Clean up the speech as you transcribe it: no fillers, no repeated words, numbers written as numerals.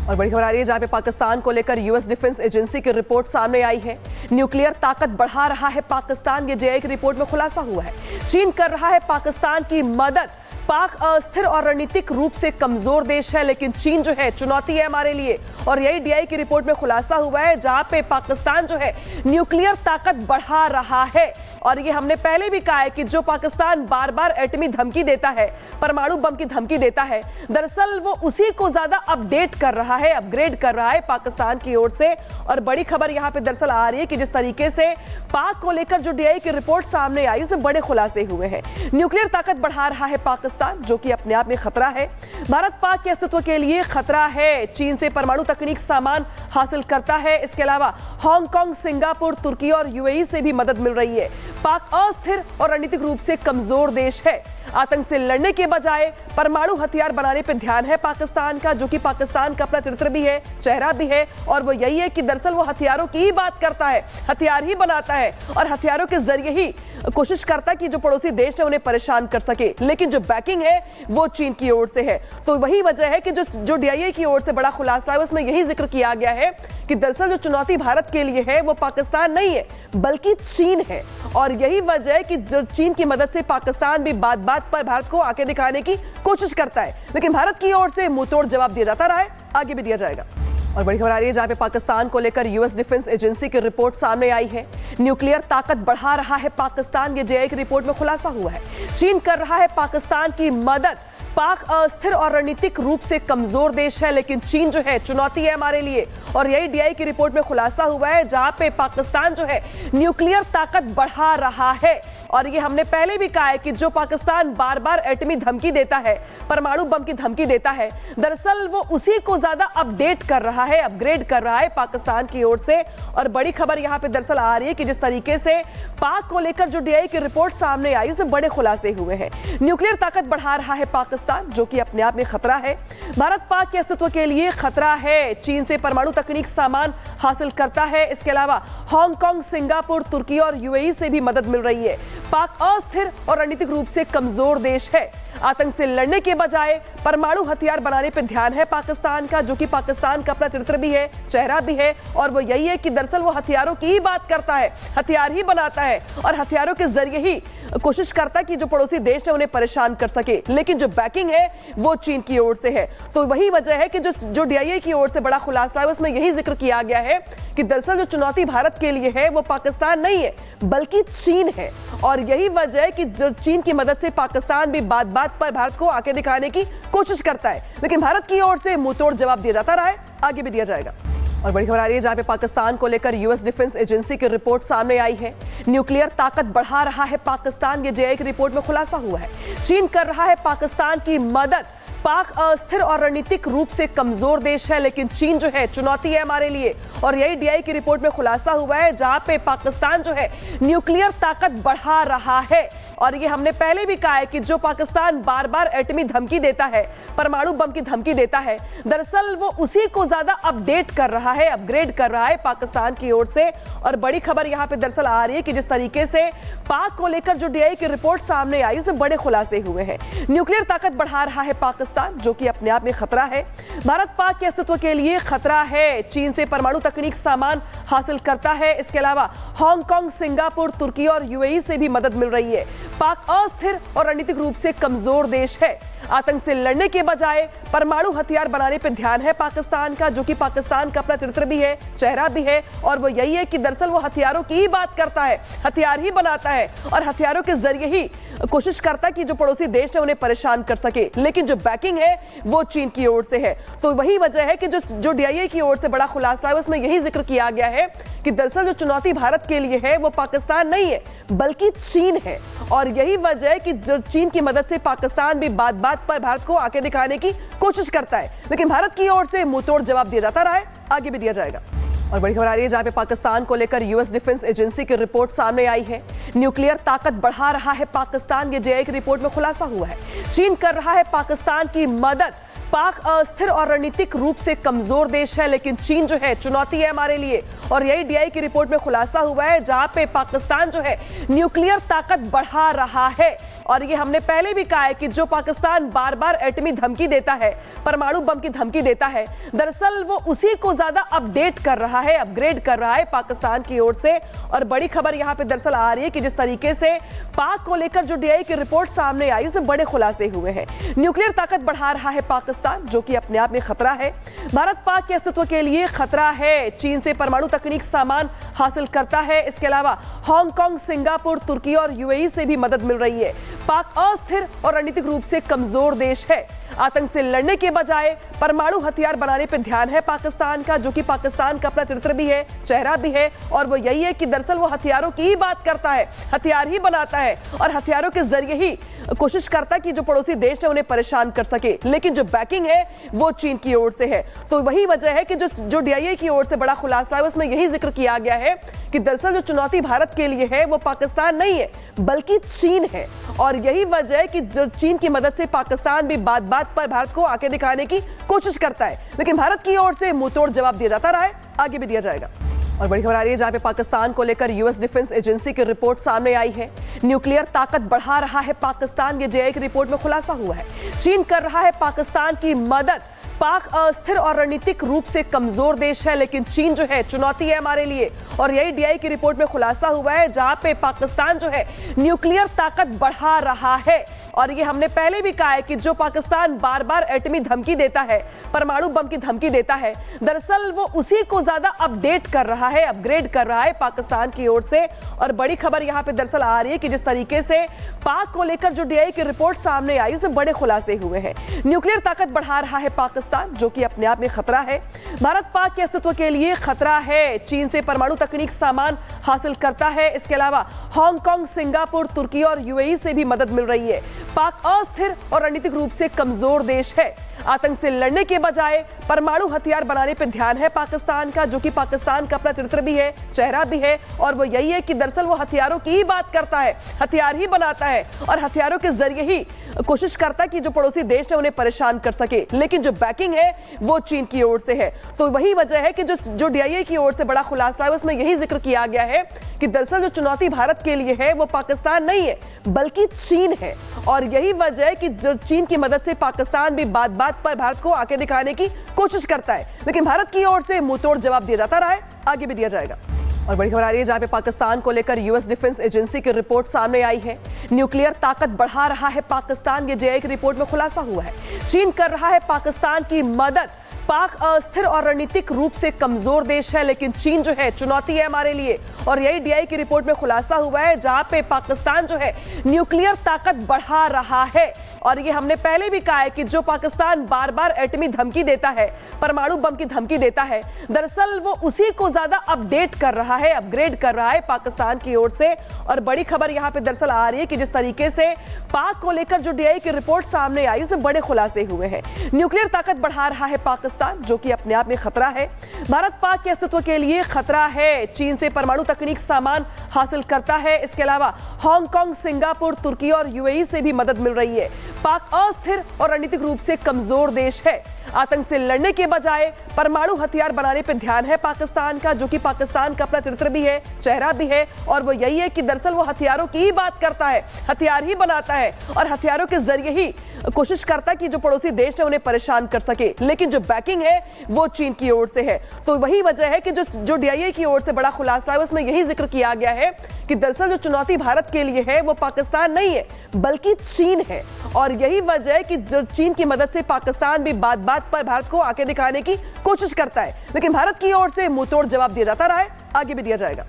और बड़ी खबर आ रही है जहां पे पाकिस्तान को लेकर यूएस डिफेंस एजेंसी की रिपोर्ट सामने आई है। न्यूक्लियर ताकत बढ़ा रहा है पाकिस्तान, ये जेआई की रिपोर्ट में खुलासा हुआ है। चीन कर रहा है पाकिस्तान की मदद। पाक अस्थिर और रणनीतिक रूप से कमजोर देश है, लेकिन चीन जो है चुनौती है हमारे लिए। और यही डीआई की रिपोर्ट में खुलासा हुआ है जहां पे पाकिस्तान जो है न्यूक्लियर ताकत बढ़ा रहा है। और ये हमने पहले भी कहा है कि जो पाकिस्तान बार बार एटमी धमकी देता है, परमाणु बम की धमकी देता है, दरअसल वो उसी को ज्यादा अपडेट कर रहा है, अपग्रेड कर रहा है पाकिस्तान की ओर से। और बड़ी खबर यहां पे दरअसल आ रही है कि जिस तरीके से पाक को लेकर जो डीआई की रिपोर्ट सामने आई उसमें बड़े खुलासे हुए हैं। न्यूक्लियर ताकत बढ़ा रहा है पाकिस्तान, जो कि अपने आप में खतरा है। भारत पाक के अस्तित्व के लिए खतरा है। चीन से परमाणु तकनीक सामान हासिल करता है। इसके अलावा हांगकांग, सिंगापुर, तुर्की और यूएई से भी मदद मिल रही है। पाक अस्थिर और रणनीतिक रूप से कमजोर देश है। आतंक से लड़ने के बजाय परमाणु हथियार बनाने पर ध्यान है पाकिस्तान का, जो कि पाकिस्तान का अपना चरित्र भी है, चेहरा भी है। और वो यही है कि दरअसल वो हथियारों की ही बात करता है, हथियार ही बनाता है और हथियारों के जरिए ही कोशिश करता है कि जो पड़ोसी देश है उन्हें परेशान कर सके। लेकिन जो बैकिंग है वो चीन की ओर से है। तो वही वजह है कि जो डीआईए की ओर से बड़ा खुलासा है उसमें यही जिक्र किया गया है कि दरअसल जो चुनौती भारत के लिए है वो पाकिस्तान नहीं है बल्कि चीन है। और यही वजह है कि जो चीन की मदद से पाकिस्तान भी बात बात पर भारत को आके दिखाने की कोशिश करता है, लेकिन भारत की ओर से मुंहतोड़ जवाब दिया जाता रहा है, आगे भी दिया जाएगा। और बड़ी खबर आ रही है जहां पे पाकिस्तान को लेकर यूएस डिफेंस एजेंसी की रिपोर्ट सामने आई है। न्यूक्लियर ताकत बढ़ा रहा है पाकिस्तान, ये जेआई की रिपोर्ट में खुलासा हुआ है। चीन कर रहा है पाकिस्तान की मदद। पाक अस्थिर और रणनीतिक रूप से कमजोर देश है, लेकिन चीन जो है चुनौती है हमारे लिए। और यही डीआई की रिपोर्ट में खुलासा हुआ है जहां पे पाकिस्तान जो है न्यूक्लियर ताकत बढ़ा रहा है। और ये हमने पहले भी कहा है कि जो पाकिस्तान बार बार एटमी धमकी देता है, परमाणु बम की धमकी देता है, दरअसल वो उसी को ज्यादा अपडेट कर रहा है, अपग्रेड कर रहा है पाकिस्तान की ओर से। और बड़ी खबर यहां पे दरअसल आ रही है कि जिस तरीके से पाक को लेकर जो डीआई की रिपोर्ट सामने आई उसमें बड़े खुलासे हुए हैं। न्यूक्लियर ताकत बढ़ा रहा है पाकिस्तान, जो कि अपने आप में खतरा है। भारत पाक के अस्तित्व के लिए खतरा है। चीन से परमाणु तकनीक सामान हासिल करता है। इसके अलावा हांगकांग, सिंगापुर, तुर्की और यूएई से भी मदद मिल रही है। पाक अस्थिर और रणनीतिक रूप से कमजोर देश है। आतंक से लड़ने के बजाय परमाणु हथियार बनाने पर ध्यान है पाकिस्तान का, जो कि पाकिस्तान का अपना चरित्र भी है, चेहरा भी है। और वो यही है कि दरअसल वो हथियारों की ही बात करता है, हथियार ही बनाता है और हथियारों के जरिए ही कोशिश करता है कि जो पड़ोसी देश है उन्हें परेशान कर सके। लेकिन जो बैकिंग है वो चीन की ओर से है। तो वही वजह है कि जो डीआईए की ओर से बड़ा खुलासा है उसमें यही जिक्र किया गया है कि दरअसल जो चुनौती भारत के लिए है वो पाकिस्तान नहीं है बल्कि चीन है। और यही वजह है कि जो चीन की मदद से पाकिस्तान भी बात बात पर भारत को आके दिखाने की कोशिश करता है, लेकिन भारत की ओर से मुंहतोड़ जवाब दिया जाता रहा है, आगे भी दिया जाएगा। और बड़ी खबर आ रही है जहां पे पाकिस्तान को लेकर यूएस डिफेंस एजेंसी की रिपोर्ट सामने आई है। न्यूक्लियर ताकत बढ़ा रहा है पाकिस्तान, ये जेआई की रिपोर्ट में खुलासा हुआ है। चीन कर रहा है पाकिस्तान की मदद। पाक अस्थिर और रणनीतिक रूप से कमजोर देश है, लेकिन चीन जो है चुनौती है हमारे लिए। और यही डीआई की रिपोर्ट में खुलासा हुआ है जहां पे पाकिस्तान जो है न्यूक्लियर ताकत बढ़ा रहा है। और ये हमने पहले भी कहा है कि जो पाकिस्तान बार बार एटमी धमकी देता है, परमाणु बम की धमकी देता है, दरअसल वो उसी को ज्यादा अपडेट कर रहा है, अपग्रेड कर रहा है पाकिस्तान की ओर से। और बड़ी खबर यहां पे दरअसल आ रही है कि जिस तरीके से पाक को लेकर जो डीआई की रिपोर्ट सामने आई उसमें बड़े खुलासे हुए हैं। न्यूक्लियर ताकत बढ़ा रहा है पाकिस्तान, जो कि अपने आप में खतरा है। भारत पाक के अस्तित्व के लिए खतरा है। चीन से परमाणु तकनीक सामान हासिल करता है। इसके अलावा हांगकांग, सिंगापुर, तुर्की और यूएई से भी मदद मिल रही है। पाक अस्थिर और रणनीतिक रूप से कमजोर देश है। आतंक से लड़ने के बजाय परमाणु हथियार बनाने पर ध्यान है पाकिस्तान का, जो कि पाकिस्तान का अपना चरित्र भी है, चेहरा भी है। और वो यही है कि दरअसल वो हथियारों की ही बात करता है, हथियार ही बनाता है और हथियारों के जरिए ही कोशिश करता है कि जो पड़ोसी देश है उन्हें परेशान कर सके। लेकिन जो बैकिंग है वो चीन की ओर से है। तो वही वजह है कि जो डीआईए की ओर से बड़ा खुलासा है उसमें यही जिक्र किया गया है कि दरअसल जो चुनौती भारत के लिए है वो पाकिस्तान नहीं है बल्कि चीन है। और यही वजह है कि जो चीन की मदद से पाकिस्तान भी बात बात पर भारत को आके दिखाने की कोशिश करता है, लेकिन भारत की ओर से मुंहतोड़ जवाब दिया जाता रहा है, आगे भी दिया जाएगा। और बड़ी खबर आ रही है जहां पे पाकिस्तान को लेकर यूएस डिफेंस एजेंसी की रिपोर्ट सामने आई है। न्यूक्लियर ताकत बढ़ा रहा है पाकिस्तान, ये जेआई की रिपोर्ट में खुलासा हुआ है। चीन कर रहा है पाकिस्तान की मदद। पाक अस्थिर और रणनीतिक रूप से कमजोर देश है, लेकिन चीन जो है चुनौती है हमारे लिए। और यही डीआई की रिपोर्ट में खुलासा हुआ है जहां पे पाकिस्तान जो है न्यूक्लियर ताकत बढ़ा रहा है। और ये हमने पहले भी कहा है कि जो पाकिस्तान बार बार एटमी धमकी देता है, परमाणु बम की धमकी देता है, दरअसल वो उसी को ज्यादा अपडेट कर रहा है, अपग्रेड कर रहा है पाकिस्तान की ओर से। और बड़ी खबर यहां पे दरअसल आ रही है कि जिस तरीके से पाक को लेकर जो DI की रिपोर्ट सामने आई उसमें बड़े खुलासे हुए हैं। न्यूक्लियर ताकत बढ़ा रहा है पाकिस्तान, जो कि अपने आप में खतरा है। भारत पाक के अस्तित्व के लिए खतरा है। चीन से परमाणु तकनीक सामान हासिल करता है। इसके अलावा हांगकांग, सिंगापुर, तुर्की और UAE से भी मदद मिल रही है। पाक अस्थिर और रणनीतिक रूप से कमजोर देश है। आतंक से लड़ने के बजाय परमाणु हथियार बनाने पर ध्यान है पाकिस्तान का, जो कि पाकिस्तान का अपना चरित्र भी है, चेहरा भी है। और वो यही है कि दरअसल वो हथियारों की ही बात करता है, हथियार ही बनाता है और हथियारों के जरिए ही कोशिश करता है कि जो पड़ोसी देश है उन्हें परेशान कर सके। लेकिन जो बैकिंग है वो चीन की ओर से है। तो वही वजह है कि जो DIA की ओर से बड़ा खुलासा है उसमें यही जिक्र किया गया है कि दरअसल जो चुनौती भारत के लिए है वो पाकिस्तान नहीं है बल्कि चीन है। और यही वजह है कि जो चीन की मदद से पाकिस्तान भी बात बात पर भारत को आंखें दिखाने की कोशिश करता है, लेकिन भारत की ओर से मुंहतोड़ जवाब दिया जाता रहा है, आगे भी दिया जाएगा। और बड़ी खबर आ रही है जहां पे पाकिस्तान को लेकर US डिफेंस एजेंसी की रिपोर्ट सामने आई है। न्यूक्लियर ताकत बढ़ा रहा है पाकिस्तान, ये DI की रिपोर्ट में खुलासा हुआ है। चीन कर रहा है पाकिस्तान की मदद। पाक अस्थिर और रणनीतिक रूप से कमजोर देश है, लेकिन चीन जो है चुनौती है हमारे लिए। और यही DI की रिपोर्ट में खुलासा हुआ है जहां पे पाकिस्तान जो है न्यूक्लियर ताकत बढ़ा रहा है। और ये हमने पहले भी कहा है कि जो पाकिस्तान बार बार एटमी धमकी देता है, परमाणु बम की धमकी देता है, दरअसल वो उसी को ज्यादा अपडेट कर रहा है, अपग्रेड कर रहा है पाकिस्तान की ओर से। और बड़ी खबर यहां पे दरअसल आ रही है कि जिस तरीके से पाक को लेकर जो DI की रिपोर्ट सामने आई उसमें बड़े खुलासे हुए हैं। न्यूक्लियर ताकत बढ़ा रहा है पाकिस्तान, जो कि अपने आप में खतरा है। भारत पाक के अस्तित्व के लिए खतरा है। चीन से परमाणु तकनीक सामान हासिल करता है। इसके अलावा हांगकांग, सिंगापुर, तुर्की और UAE से भी मदद मिल रही है। पाक अस्थिर और रणनीतिक रूप से कमजोर देश है। आतंक से लड़ने के बजाय परमाणु हथियार बनाने पर ध्यान है पाकिस्तान का, जो कि पाकिस्तान का अपना चरित्र भी है, चेहरा भी है। और वो यही है कि दरअसल वो हथियारों की ही बात करता है, हथियार ही बनाता है और हथियारों के जरिए ही कोशिश करता है कि जो पड़ोसी देश है उन्हें परेशान कर सके। लेकिन जो बैकिंग है वो चीन की ओर से है। तो वही वजह है कि जो DIA की ओर से बड़ा खुलासा है उसमें यही जिक्र किया गया है कि दरअसल जो चुनौती भारत के लिए है वो पाकिस्तान नहीं है बल्कि चीन है। और यही वजह है कि जो चीन की मदद से पाकिस्तान भी बात बात पर भारत को आंखें दिखाने की कोशिश करता है, लेकिन भारत की ओर से मुंहतोड़ जवाब दिया जाता रहा है, आगे भी दिया जाएगा। और बड़ी खबर आ रही है जहां पे पाकिस्तान को लेकर US डिफेंस एजेंसी की रिपोर्ट सामने आई है। न्यूक्लियर ताकत बढ़ा रहा है पाकिस्तान, ये DI की रिपोर्ट में खुलासा हुआ है। चीन कर रहा है पाकिस्तान की मदद। पाक अस्थिर और रणनीतिक रूप से कमजोर देश है, लेकिन चीन जो है चुनौती है हमारे लिए। और यही DI की रिपोर्ट में खुलासा हुआ है जहां पे पाकिस्तान जो है न्यूक्लियर ताकत बढ़ा रहा है। और ये हमने पहले भी कहा है कि जो पाकिस्तान बार बार एटमी धमकी देता है, परमाणु बम की धमकी देता है, दरअसल वो उसी को ज्यादा अपडेट कर रहा है, अपग्रेड कर रहा है पाकिस्तान की ओर से। और बड़ी खबर यहां पे दरअसल आ रही है कि जिस तरीके से पाक को लेकर जो DI की रिपोर्ट सामने आई उसमें बड़े खुलासे हुए हैं। न्यूक्लियर ताकत बढ़ा रहा है पाकिस्तान, जो कि अपने आप में खतरा है। भारत पाक के अस्तित्व के लिए खतरा है। चीन से परमाणु तकनीक सामान हासिल करता है। इसके अलावा हांगकांग, सिंगापुर, तुर्की और UAE से भी मदद मिल रही है। पाक अस्थिर और रणनीतिक रूप से कमजोर देश है। आतंक से लड़ने के बजाय परमाणु हथियार बनाने पर ध्यान है पाकिस्तान का, जो कि पाकिस्तान का अपना चरित्र भी है, चेहरा भी है। और वो यही है कि दरअसल वो हथियारों की ही बात करता है, हथियार ही बनाता है और हथियारों के जरिए ही कोशिश करता है कि जो पड़ोसी देश है उन्हें परेशान कर सके। लेकिन जो बैकिंग है वो चीन की ओर से है। तो वही वजह है कि जो DIA की ओर से बड़ा खुलासा है उसमें यही जिक्र किया गया है कि दरअसल जो चुनौती भारत के लिए है वो पाकिस्तान नहीं है बल्कि चीन है। और यही वजह है कि जो चीन की मदद से पाकिस्तान भी बात बात पर भारत को आंखें दिखाने की कोशिश करता है, लेकिन भारत की ओर से मुंहतोड़ जवाब दिया जाता रहा है, आगे भी दिया जाएगा।